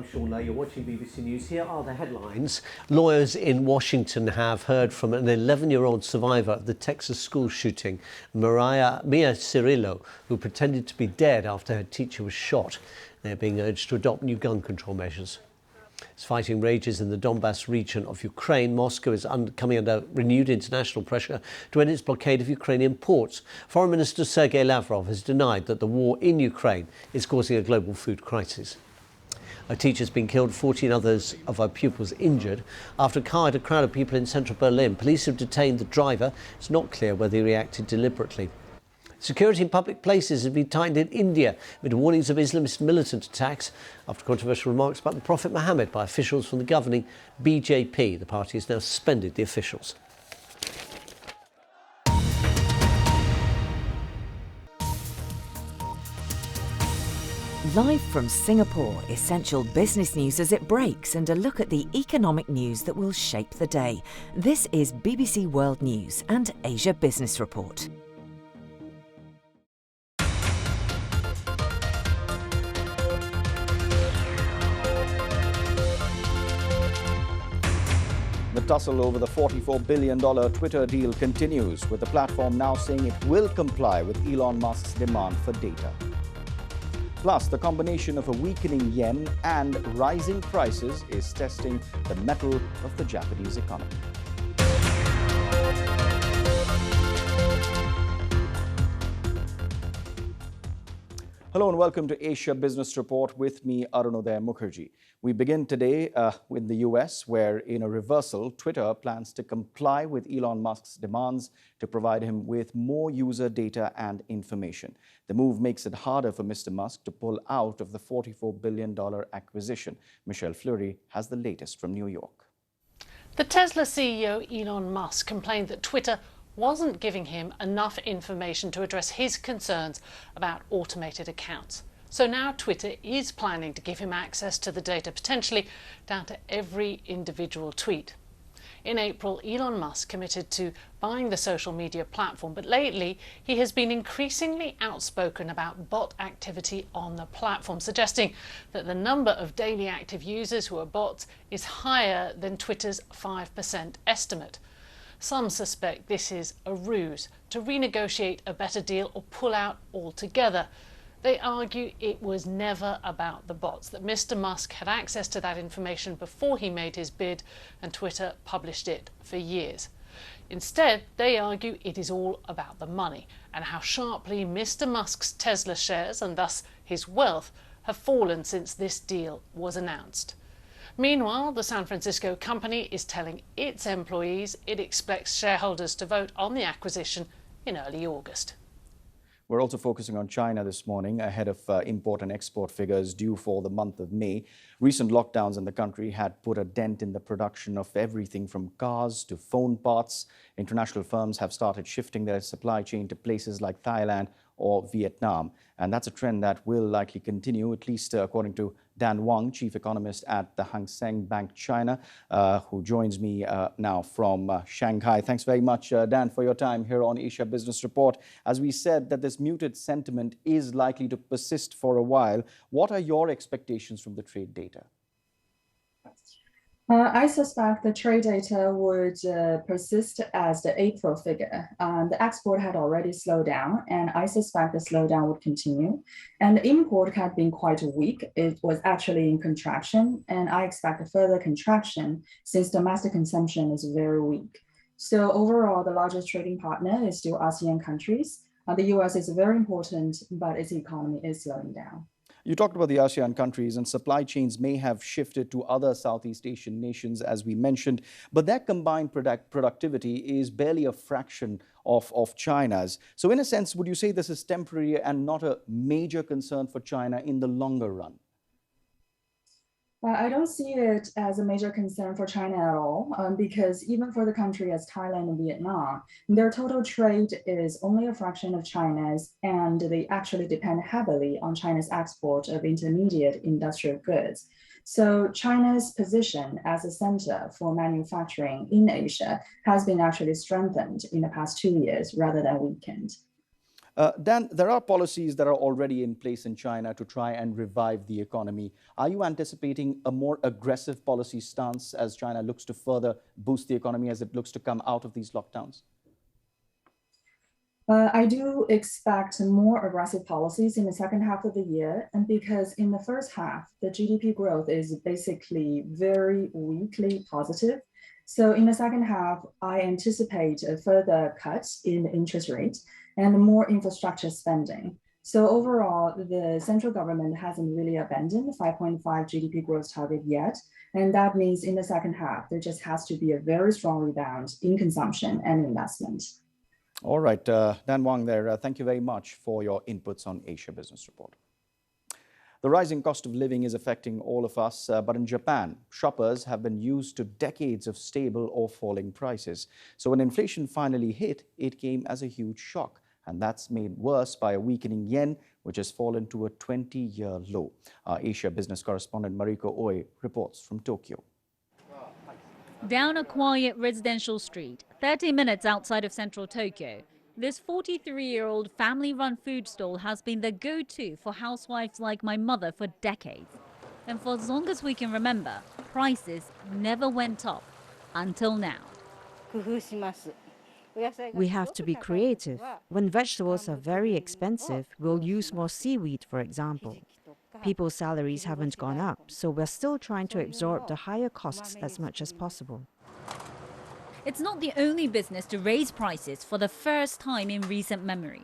I'm Sean Lowe. You're watching BBC News. Here are the headlines. Lawyers in Washington have heard from an 11-year-old survivor of the Texas school shooting, Mia Cirillo, who pretended to be dead after her teacher was shot. They're being urged to adopt new gun control measures. As fighting rages in the Donbass region of Ukraine, Moscow is coming under renewed international pressure to end its blockade of Ukrainian ports. Foreign Minister Sergei Lavrov has denied that the war in Ukraine is causing a global food crisis. A teacher's been killed, 14 others of her pupils injured after a car had a crowd of people in central Berlin. Police have detained the driver. It's not clear whether he reacted deliberately. Security in public places has been tightened in India amid warnings of Islamist militant attacks after controversial remarks about the Prophet Muhammad by officials from the governing BJP. The party has now suspended the officials. Live from Singapore, essential business news as it breaks and a look at the economic news that will shape the day. This is BBC World News and Asia Business Report. The tussle over the $44 billion Twitter deal continues, with the platform now saying it will comply with Elon Musk's demand for data. Plus, the combination of a weakening yen and rising prices is testing the mettle of the Japanese economy. Hello and welcome to Asia Business Report with me, Arunoday Mukharji. We begin today in the US, where in a reversal, Twitter plans to comply with Elon Musk's demands to provide him with more user data and information. The move makes it harder for Mr. Musk to pull out of the $44 billion acquisition. Michelle Fleury has the latest from New York. The Tesla CEO Elon Musk complained that Twitter wasn't giving him enough information to address his concerns about automated accounts. So now Twitter is planning to give him access to the data, potentially down to every individual tweet. In April, Elon Musk committed to buying the social media platform, but lately he has been increasingly outspoken about bot activity on the platform, suggesting that the number of daily active users who are bots is higher than Twitter's 5% estimate. Some suspect this is a ruse to renegotiate a better deal or pull out altogether. They argue it was never about the bots, that Mr. Musk had access to that information before he made his bid and Twitter published it for years. Instead, they argue it is all about the money and how sharply Mr. Musk's Tesla shares, and thus his wealth, have fallen since this deal was announced. Meanwhile, the San Francisco company is telling its employees it expects shareholders to vote on the acquisition in early August. We're also focusing on China this morning ahead of import and export figures due for the month of May. Recent lockdowns in the country had put a dent in the production of everything from cars to phone parts. International firms have started shifting their supply chain to places like Thailand or Vietnam. And that's a trend that will likely continue, at least according to Dan Wang, chief economist at the Hang Seng Bank China, who joins me now from Shanghai. Thanks very much, Dan, for your time here on Asia Business Report. As we said, that this muted sentiment is likely to persist for a while. What are your expectations from the trade data? I suspect the trade data would persist as the April figure. The export had already slowed down, and I suspect the slowdown would continue. And the import had been quite weak. It was actually in contraction, and I expect a further contraction since domestic consumption is very weak. So overall, the largest trading partner is still ASEAN countries. The US is very important, but its economy is slowing down. You talked about the ASEAN countries, and supply chains may have shifted to other Southeast Asian nations, as we mentioned, but their combined productivity is barely a fraction of China's. So in a sense, would you say this is temporary and not a major concern for China in the longer run? I don't see it as a major concern for China at all, because even for the country as Thailand and Vietnam, their total trade is only a fraction of China's, and they actually depend heavily on China's export of intermediate industrial goods. So China's position as a center for manufacturing in Asia has been actually strengthened in the past 2 years rather than weakened. Dan, there are policies that are already in place in China to try and revive the economy. Are you anticipating a more aggressive policy stance as China looks to further boost the economy as it looks to come out of these lockdowns? I do expect more aggressive policies in the second half of the year, and because in the first half, the GDP growth is basically very weakly positive. So in the second half, I anticipate a further cut in interest rate and more infrastructure spending. So overall, the central government hasn't really abandoned the 5.5 GDP growth target yet. And that means in the second half, there just has to be a very strong rebound in consumption and investment. All right, Dan Wang there, thank you very much for your inputs on Asia Business Report. The rising cost of living is affecting all of us, but in Japan, shoppers have been used to decades of stable or falling prices. So when inflation finally hit, it came as a huge shock. And that's made worse by a weakening yen, which has fallen to a 20-year low. Our Asia business correspondent Mariko Oe reports from Tokyo. Down a quiet residential street, 30 minutes outside of central Tokyo, this 43-year-old family-run food stall has been the go-to for housewives like my mother for decades. And for as long as we can remember, prices never went up until now. We have to be creative. When vegetables are very expensive, we'll use more seaweed, for example. People's salaries haven't gone up, so we're still trying to absorb the higher costs as much as possible. It's not the only business to raise prices for the first time in recent memory.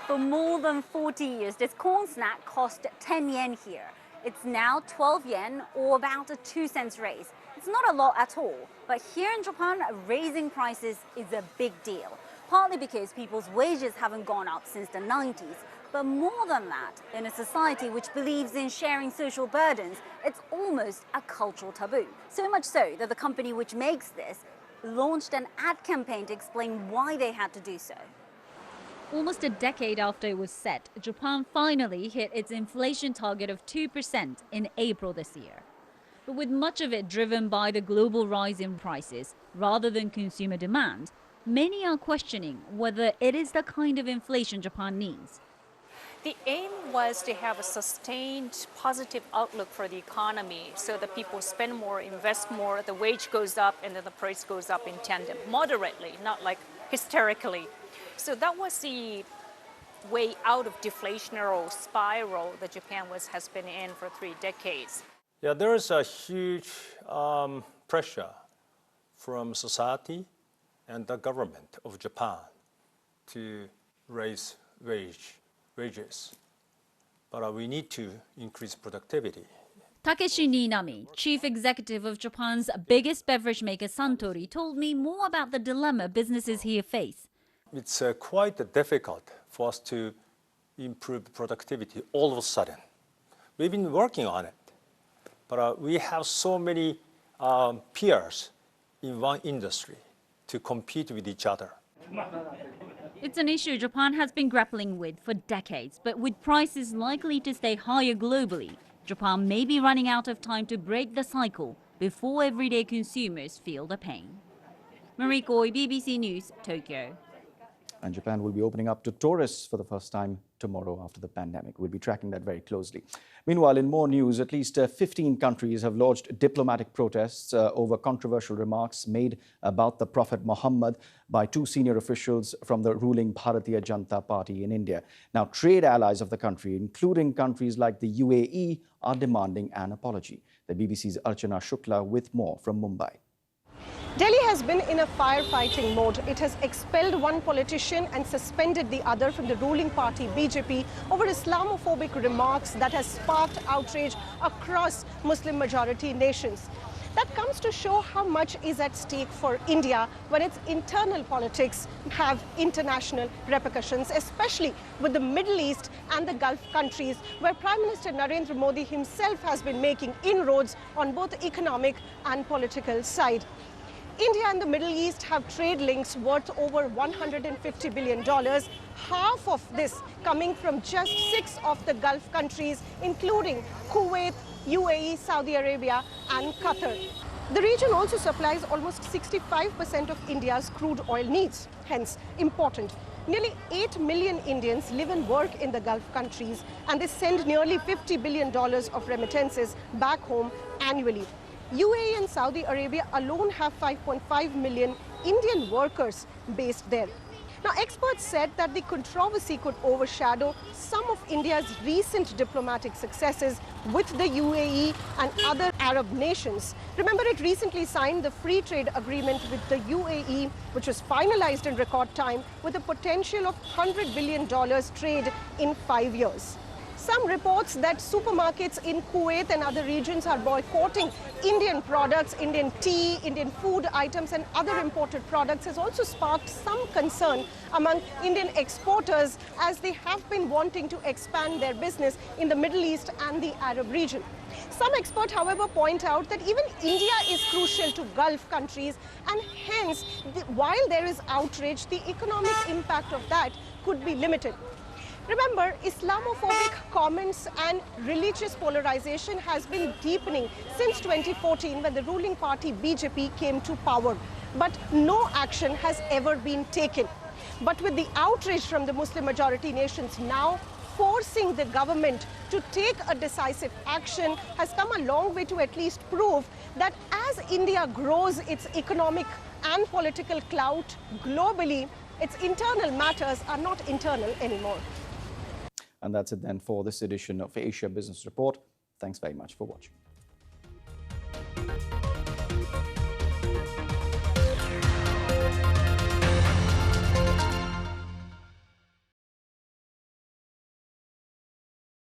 For more than 40 years, this corn snack cost 10 yen here. It's now 12 yen, or about a 2-cent raise. It's not a lot at all, but here in Japan, raising prices is a big deal. Partly because people's wages haven't gone up since the 90s, but more than that, in a society which believes in sharing social burdens, it's almost a cultural taboo. So much so that the company which makes this launched an ad campaign to explain why they had to do so. Almost a decade after it was set, Japan finally hit its inflation target of 2% in April this year. But with much of it driven by the global rise in prices rather than consumer demand, many are questioning whether it is the kind of inflation Japan needs. The aim was to have a sustained positive outlook for the economy so that people spend more, invest more, the wage goes up, and then the price goes up in tandem, moderately, not like hysterically. So that was the way out of deflationary spiral that Japan has been in for 3 decades. Yeah, there is a huge pressure from society and the government of Japan to raise wages. But we need to increase productivity. Takeshi Niinami, chief executive of Japan's biggest beverage maker Suntory, told me more about the dilemma businesses here face. It's quite difficult for us to improve productivity all of a sudden. We've been working on it, but we have so many peers in one industry to compete with each other. It's an issue Japan has been grappling with for decades, but with prices likely to stay higher globally, Japan may be running out of time to break the cycle before everyday consumers feel the pain. Mariko Oe, BBC News, Tokyo. And Japan will be opening up to tourists for the first time tomorrow after the pandemic. We'll be tracking that very closely. Meanwhile, in more news, at least 15 countries have lodged diplomatic protests over controversial remarks made about the Prophet Muhammad by 2 senior officials from the ruling Bharatiya Janata Party in India. Now, trade allies of the country, including countries like the UAE, are demanding an apology. The BBC's Archana Shukla with more from Mumbai. Delhi has been in a firefighting mode. It has expelled one politician and suspended the other from the ruling party BJP over Islamophobic remarks that has sparked outrage across Muslim-majority nations. That comes to show how much is at stake for India when its internal politics have international repercussions, especially with the Middle East and the Gulf countries, where Prime Minister Narendra Modi himself has been making inroads on both the economic and political side. India and the Middle East have trade links worth over $150 billion, half of this coming from just 6 of the Gulf countries, including Kuwait, UAE, Saudi Arabia and Qatar. The region also supplies almost 65% of India's crude oil needs, hence important. Nearly 8 million Indians live and work in the Gulf countries, and they send nearly $50 billion of remittances back home annually. UAE and Saudi Arabia alone have 5.5 million Indian workers based there. Now, experts said that the controversy could overshadow some of India's recent diplomatic successes with the UAE and other Arab nations. Remember, it recently signed the free trade agreement with the UAE, which was finalized in record time with a potential of $100 billion trade in 5 years. Some reports that supermarkets in Kuwait and other regions are boycotting Indian products, Indian tea, Indian food items and other imported products has also sparked some concern among Indian exporters as they have been wanting to expand their business in the Middle East and the Arab region. Some experts, however, point out that even India is crucial to Gulf countries, and hence, while there is outrage, the economic impact of that could be limited. Remember, Islamophobic comments and religious polarization has been deepening since 2014 when the ruling party BJP came to power. But no action has ever been taken. But with the outrage from the Muslim majority nations now forcing the government to take a decisive action has come a long way to at least prove that as India grows its economic and political clout globally, its internal matters are not internal anymore. And that's it then for this edition of Asia Business Report. Thanks very much for watching.